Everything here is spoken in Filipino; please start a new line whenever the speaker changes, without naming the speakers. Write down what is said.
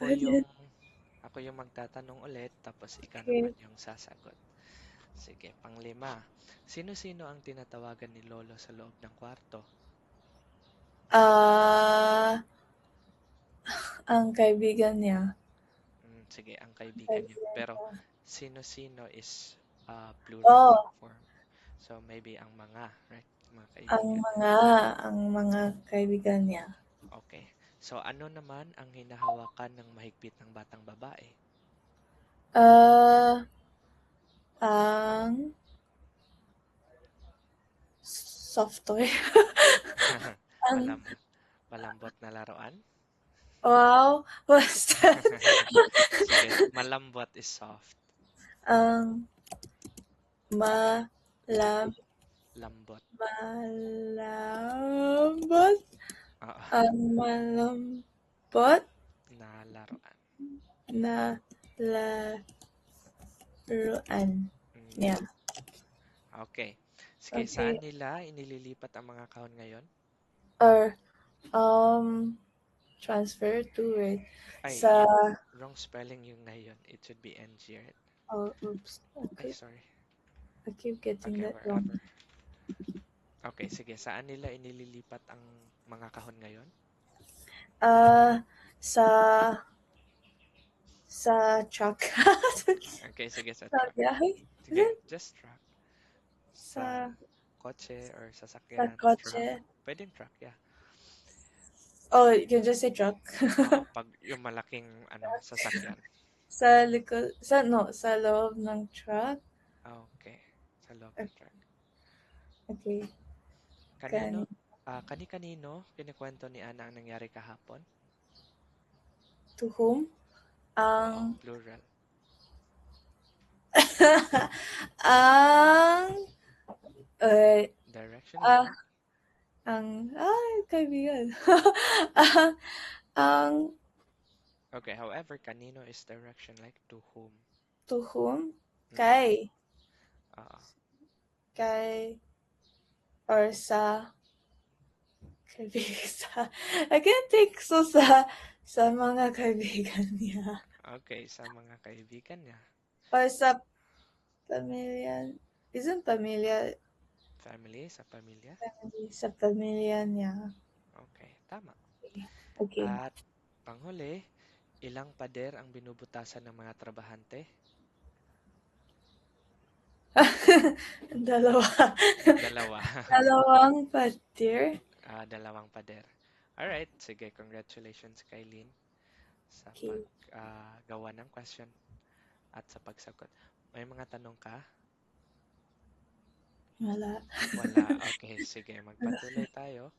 Ako yung ako yung magtatanong ulit tapos ikaw naman
Okay.
yung sasagot. Sige, panglima. Sino-sino ang tinatawagan ni Lolo sa loob ng kwarto?
Ah, ang kaibigan niya.
Sige, ang kaibigan niya.
Kaibigan
Pero
niya.
sino-sino is plural
Oh,
form. So maybe ang mga, right? Mga
ang
kaibigan niya.
mga ang mga kaibigan niya.
Okay. So ano naman ang hinahawakan ng mahigpit ng batang babae?
Ah, ang software. Ang
Malam malambot na laruan?
wow, what's that?
Sige, malambot is soft.
Ang malam
Lambot.
malambot.
Oo,
Ang malambot
na laruan.
na laruan
Mm,
niya.
okay. Sige,
Okay.
saan nila inililipat ang mga kahon ngayon?
Or um transfer to it
Ay,
sa
wrong spelling yung ngayon. It should be NG, right?
oh oops.
Ay,
Okay.
sorry.
I keep getting
Okay,
that wrong.
wherever. Okay, sige. Saan nila inililipat ang mga kahon ngayon?
Ah, sa truck.
Okay, sige, sa
Sa
truck.
biyahe? Is
Sige,
it?
just truck. Sa
Sa
kotse or
sa
sasakyan,
kotse.
truck. Pwedeng truck, yeah.
Oh, you can just say truck.
Oo, pag yung malaking sasakyan.
Sa likod sa no, sa loob ng truck.
Okay, sa loob ng
Ok
truck.
okey,
Kanino,
kani
kani-kanino kinikwento ni Ana ang nangyari kahapon?
to whom?
Oo,
Ang
plural.
ang, eh,
Direction
ah,
naman.
kaibigan. Ang ang
Okay, however, kanino is direction like to whom?
to whom?
Mm-mm.
Kay
Oo.
kay or sa kaibigan sa I can't think so sa mga kaibigan niya
Okay, sa mga kaibigan niya.
or sa pamilya isn't pamilya
Family, sa pamilya.
family sa pamilya niya.
Okay, tama.
Okay.
At panghuli, ilang pader ang binubutasan ng mga trabahante?
Dalawa.
Dalawa.
Dalawang pader.
Dalawang pader. Alright, sige, congratulations kay Lynn sa
Okay.
gawa ng question at sa pagsagot. May mga tanong ka?
Wala.
Wala. Okay, sige, magpatuloy tayo.